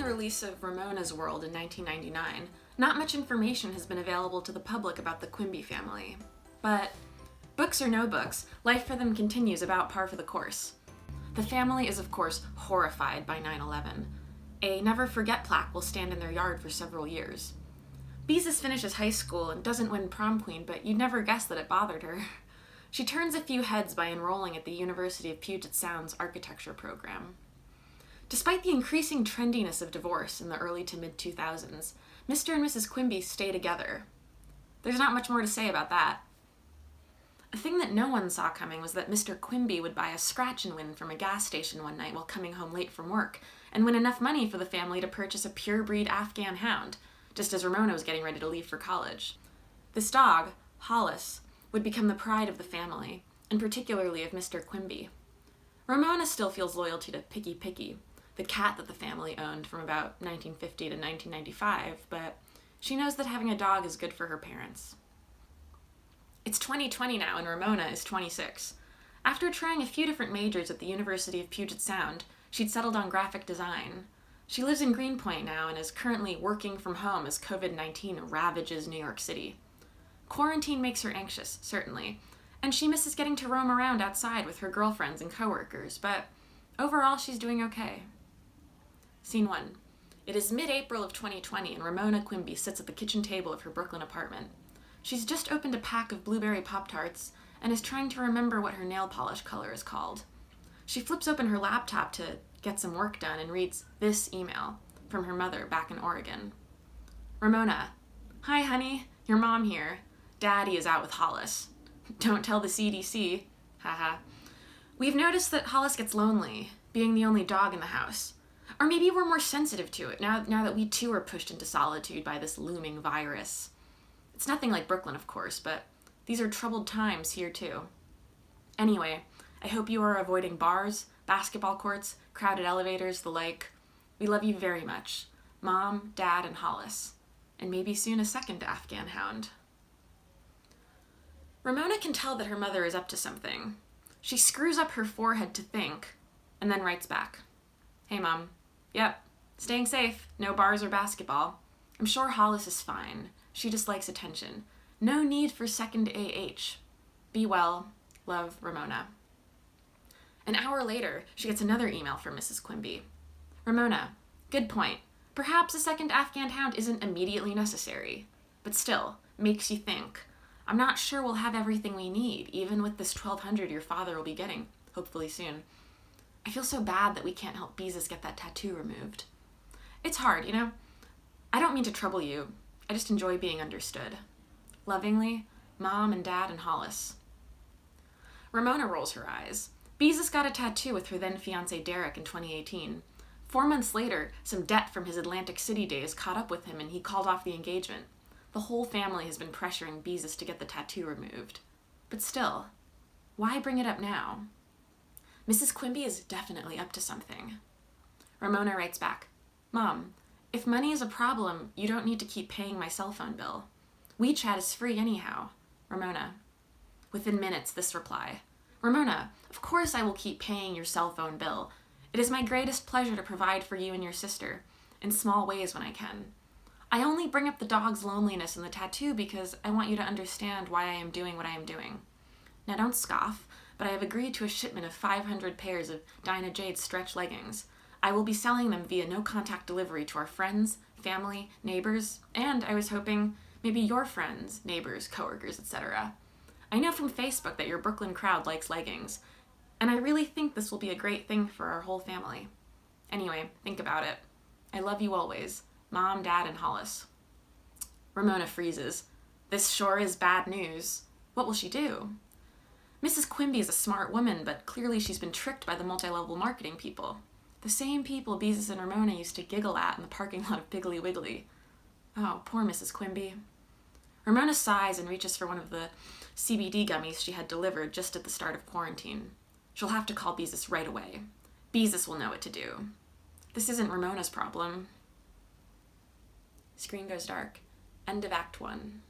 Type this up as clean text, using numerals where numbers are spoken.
the release of Ramona's World in 1999, not much information has been available to the public about the Quimby family. But books or no books, life for them continues about par for the course. The family is, of course, horrified by 9/11. A never forget plaque will stand in their yard for several years. Beezus finishes high school and doesn't win prom queen, but you'd never guess that it bothered her. She turns a few heads by enrolling at the University of Puget Sound's architecture program. Despite the increasing trendiness of divorce in the early to mid-2000s, Mr. and Mrs. Quimby stay together. There's not much more to say about that. A thing that no one saw coming was that Mr. Quimby would buy a scratch and win from a gas station one night while coming home late from work, and win enough money for the family to purchase a pure-breed Afghan hound, just as Ramona was getting ready to leave for college. This dog, Hollis, would become the pride of the family, and particularly of Mr. Quimby. Ramona still feels loyalty to Picky Picky, the cat that the family owned from about 1950 to 1995, but she knows that having a dog is good for her parents. It's 2020 now, and Ramona is 26. After trying a few different majors at the University of Puget Sound, she'd settled on graphic design. She lives in Greenpoint now and is currently working from home as COVID-19 ravages New York City. Quarantine makes her anxious, certainly, and she misses getting to roam around outside with her girlfriends and coworkers, but overall she's doing okay. Scene 1. It is mid-April of 2020 and Ramona Quimby sits at the kitchen table of her Brooklyn apartment. She's just opened a pack of blueberry Pop-Tarts and is trying to remember what her nail polish color is called. She flips open her laptop to get some work done and reads this email from her mother back in Oregon. Ramona, hi honey, your mom here. Daddy is out with Hollis. Don't tell the CDC. Haha. We've noticed that Hollis gets lonely, being the only dog in the house. Or maybe we're more sensitive to it now that we too are pushed into solitude by this looming virus. It's nothing like Brooklyn, of course, but these are troubled times here too. Anyway, I hope you are avoiding bars, basketball courts, crowded elevators, the like. We love you very much. Mom, Dad, and Hollis. And maybe soon a second Afghan hound. Ramona can tell that her mother is up to something. She screws up her forehead to think, and then writes back. Hey, Mom. Yep, staying safe. No bars or basketball. I'm sure Hollis is fine. She just likes attention. No need for second AH. Be well. Love, Ramona. An hour later, she gets another email from Mrs. Quimby. Ramona, good point. Perhaps a second Afghan hound isn't immediately necessary, but still, makes you think. I'm not sure we'll have everything we need, even with this 1,200 your father will be getting, hopefully soon. I feel so bad that we can't help Beezus get that tattoo removed. It's hard, you know? I don't mean to trouble you. I just enjoy being understood. Lovingly, Mom and Dad and Hollis. Ramona rolls her eyes. Beezus got a tattoo with her then-fiancé Derek in 2018. 4 months later, some debt from his Atlantic City days caught up with him and he called off the engagement. The whole family has been pressuring Beezus to get the tattoo removed. But still, why bring it up now? Mrs. Quimby is definitely up to something. Ramona writes back, Mom, if money is a problem, you don't need to keep paying my cell phone bill. WeChat is free anyhow. Ramona. Within minutes, this reply. Ramona, of course I will keep paying your cell phone bill. It is my greatest pleasure to provide for you and your sister, in small ways when I can. I only bring up the dog's loneliness and the tattoo because I want you to understand why I am doing what I am doing. Now don't scoff, but I have agreed to a shipment of 500 pairs of Dinah Jade stretch leggings. I will be selling them via no-contact delivery to our friends, family, neighbors, and I was hoping maybe your friends, neighbors, coworkers, etc. I know from Facebook that your Brooklyn crowd likes leggings, and I really think this will be a great thing for our whole family. Anyway, think about it. I love you always. Mom, Dad, and Hollis. Ramona freezes. This sure is bad news. What will she do? Mrs. Quimby is a smart woman, but clearly she's been tricked by the multi-level marketing people. The same people Beezus and Ramona used to giggle at in the parking lot of Piggly Wiggly. Oh, poor Mrs. Quimby. Ramona sighs and reaches for one of the CBD gummies she had delivered just at the start of quarantine. She'll have to call Beezus right away. Beezus will know what to do. This isn't Ramona's problem. Screen goes dark. End of Act 1.